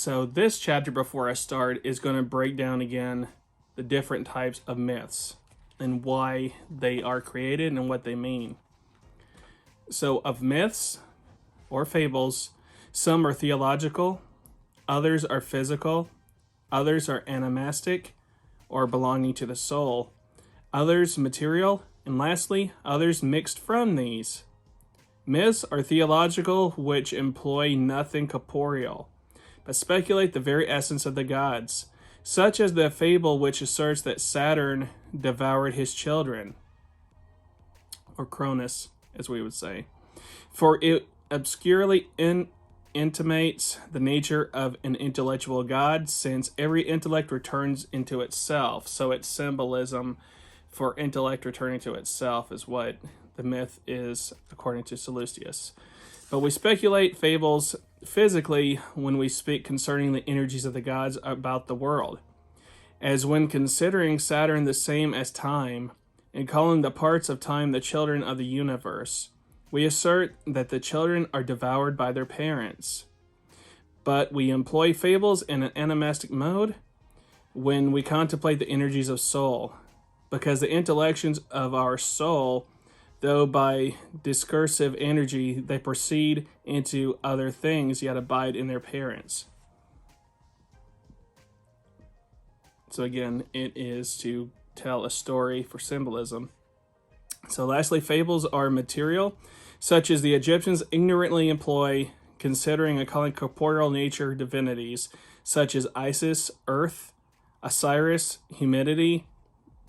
So this chapter, before I start, is going to break down again the different types of myths and why they are created and what they mean. So of myths or fables, some are theological, others are physical, others are animistic or belonging to the soul, others material, and lastly, others mixed from these. Myths are theological, which employ nothing corporeal, but speculate the very essence of the gods, such as the fable which asserts that Saturn devoured his children, or Cronus, as we would say, for it obscurely intimates the nature of an intellectual god, since every intellect returns into itself. So its symbolism for intellect returning to itself is what the myth is, according to Sallustius. But we speculate fables physically when we speak concerning the energies of the gods about the world, as when considering Saturn the same as time, and calling the parts of time the children of the universe, we assert that the children are devoured by their parents. But we employ fables in an animistic mode when we contemplate the energies of soul, because the intellections of our soul, though by discursive energy they proceed into other things, yet abide in their parents. So again, it is to tell a story for symbolism. So lastly, fables are material, such as the Egyptians ignorantly employ, considering and calling corporeal nature divinities, such as Isis, earth, Osiris, humidity,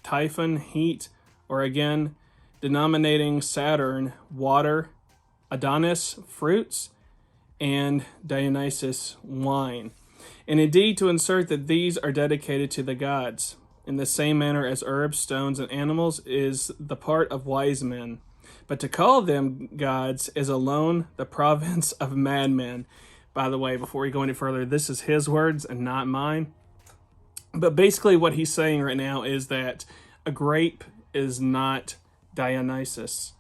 Typhon, heat, or again, denominating Saturn, water, Adonis, fruits, and Dionysus, wine. And indeed to insert that these are dedicated to the gods, in the same manner as herbs, stones, and animals is the part of wise men. But to call them gods is alone the province of madmen. By the way, before we go any further, this is his words and not mine. But basically what he's saying right now is that a grape is not Dionysus.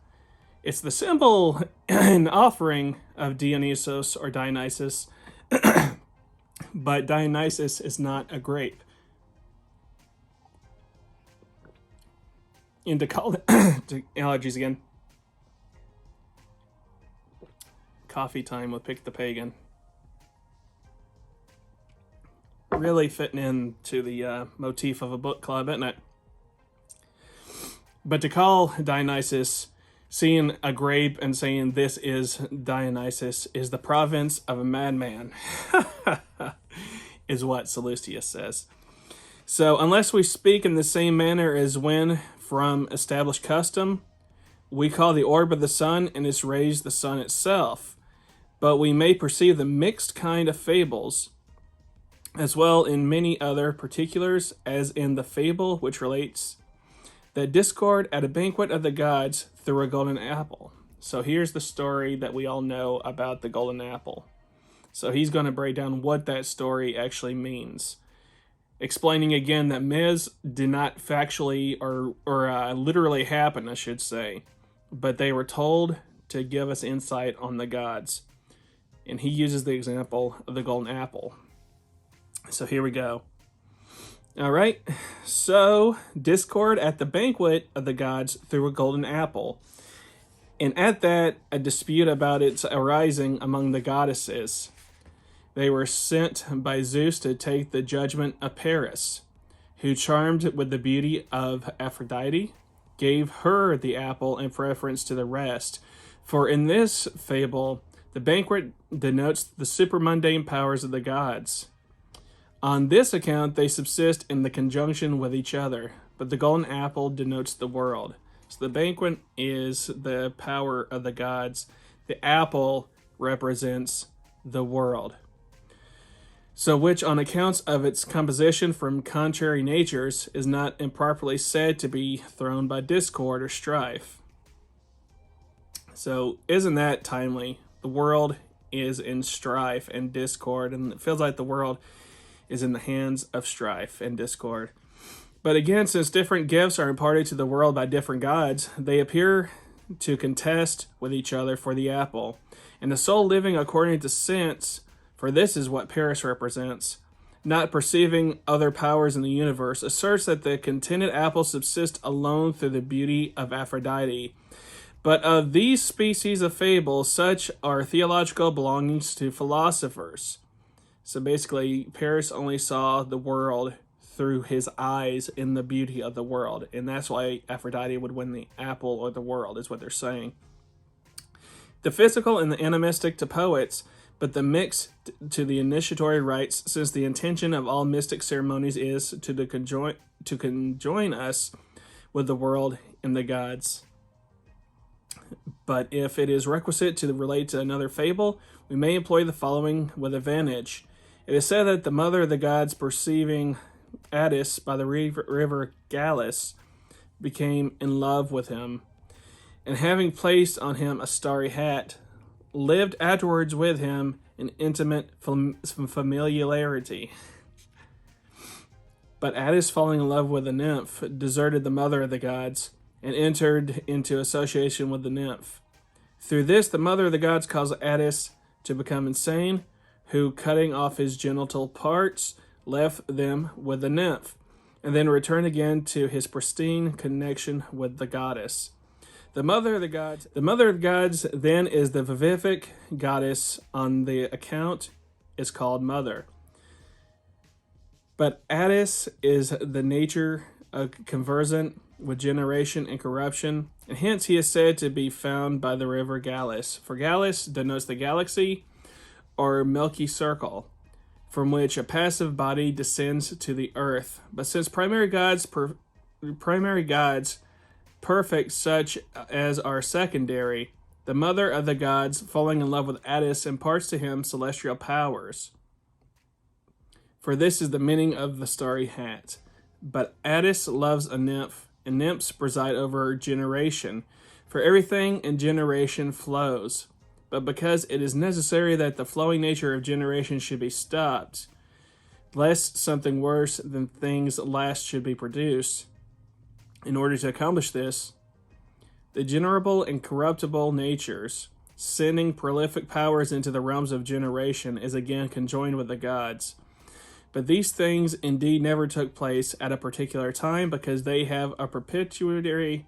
It's the symbol and offering of Dionysos or Dionysus, but Dionysus is not a grape. And to call it, allergies again, coffee time with Pick the Pagan. Really fitting into the motif of a book club, isn't it? But to call Dionysus, seeing a grape and saying this is Dionysus, is the province of a madman, is what Sallustius says. So unless we speak in the same manner as when, from established custom, we call the orb of the sun and its rays the sun itself, but we may perceive the mixed kind of fables, as well in many other particulars, as in the fable which relates that discord at a banquet of the gods through a golden apple. So here's the story that we all know about the golden apple. So he's going to break down what that story actually means, explaining again that myths did not factually or literally happen, I should say, but they were told to give us insight on the gods. And he uses the example of the golden apple. So here we go. All right, so discord at the banquet of the gods through a golden apple. And at that, a dispute about its arising among the goddesses. They were sent by Zeus to take the judgment of Paris, who, charmed with the beauty of Aphrodite, gave her the apple in preference to the rest. For in this fable, the banquet denotes the supermundane powers of the gods. On this account, they subsist in the conjunction with each other, but the golden apple denotes the world. So the banquet is the power of the gods. The apple represents the world. So which, on accounts of its composition from contrary natures, is not improperly said to be thrown by discord or strife. So isn't that timely? The world is in strife and discord, and it feels like the world is in the hands of strife and discord. But again, since different gifts are imparted to the world by different gods, they appear to contest with each other for the apple. And the soul living according to sense For this is what Paris represents. Not perceiving other powers in the universe, asserts that the contented apple subsists alone through the beauty of Aphrodite. But of these species of fable, such are theological belongings to philosophers. So basically, Paris only saw the world through his eyes in the beauty of the world. And that's why Aphrodite would win the apple or the world, is what they're saying. The physical and the animistic to poets, but the mixed to the initiatory rites, since the intention of all mystic ceremonies is to conjoin us with the world and the gods. But if it is requisite to relate to another fable, we may employ the following with advantage. It is said that the mother of the gods, perceiving Attis by the river Gallus, became in love with him, and having placed on him a starry hat, lived afterwards with him in intimate familiarity. But Attis, falling in love with a nymph, deserted the mother of the gods, and entered into association with the nymph. Through this, the mother of the gods caused Attis to become insane, who, cutting off his genital parts, left them with the nymph, and then returned again to his pristine connection with the goddess. The mother of the gods then is the vivific goddess. On the account is called mother. But Attis is the nature of conversant with generation and corruption, and hence he is said to be found by the river Gallus. For Gallus denotes the galaxy or milky circle, from which a passive body descends to the earth. But since primary gods, perfect such as are secondary, the mother of the gods, falling in love with Attis, imparts to him celestial powers. For this is the meaning of the starry hat. But Attis loves a nymph, and nymphs preside over generation, for everything in generation flows. But because it is necessary that the flowing nature of generation should be stopped, lest something worse than things last should be produced, in order to accomplish this, the generable and corruptible natures, sending prolific powers into the realms of generation, is again conjoined with the gods. But these things indeed never took place at a particular time, because they have a perpetuity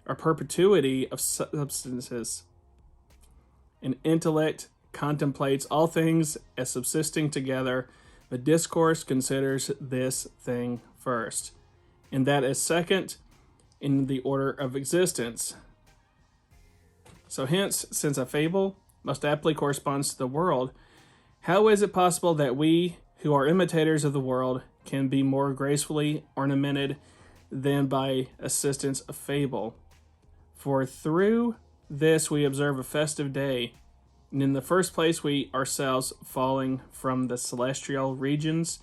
of substances. An intellect contemplates all things as subsisting together, but discourse considers this thing first, and that is second in the order of existence. So hence, since a fable most aptly corresponds to the world, how is it possible that we, who are imitators of the world, can be more gracefully ornamented than by assistance of fable? For through this we observe a festive day, and in the first place we ourselves, falling from the celestial regions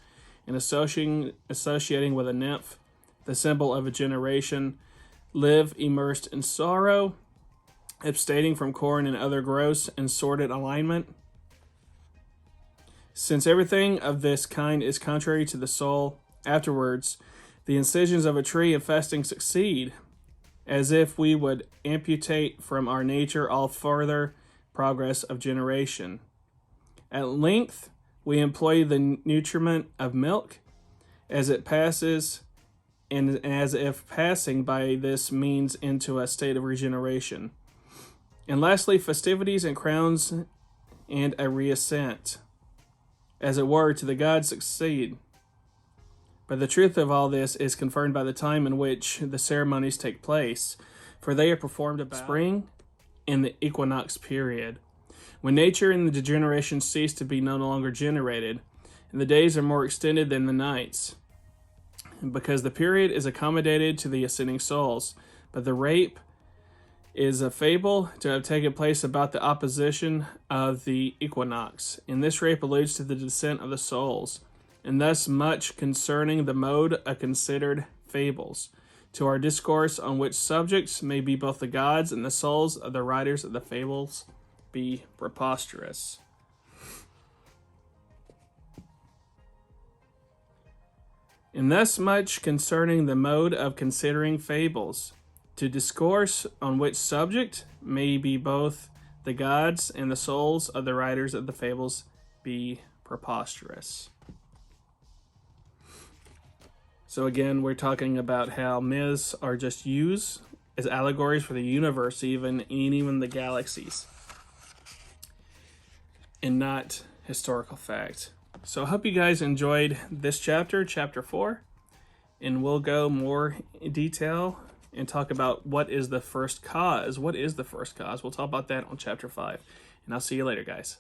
and associating with a nymph, the symbol of a generation, live immersed in sorrow, abstaining from corn and other gross and sordid alignment. Since everything of this kind is contrary to the soul, afterwards the incisions of a tree of fasting succeed, as if we would amputate from our nature all further progress of generation. At length we employ the nutriment of milk, as it passes, and as if passing by this means into a state of regeneration. And lastly, festivities and crowns and a reascent, as it were, to the gods succeed. But the truth of all this is confirmed by the time in which the ceremonies take place, for they are performed about spring and the equinox period, when nature and the degeneration cease to be no longer generated, and the days are more extended than the nights, because the period is accommodated to the ascending souls. But the rape is a fable to have taken place about the opposition of the equinox, and this rape alludes to the descent of the souls, and thus much concerning the mode of considered fables, to our discourse on which subjects may be both the gods and the souls of the writers of the fables be preposterous. And thus much concerning the mode of considering fables, to discourse on which subject may be both the gods and the souls of the writers of the fables be preposterous. So again, we're talking about how myths are just used as allegories for the universe, even the galaxies, and not historical fact. So I hope you guys enjoyed this chapter, chapter 4, and we'll go more in detail and talk about what is the first cause. What is the first cause? We'll talk about that on chapter 5. And I'll see you later, guys.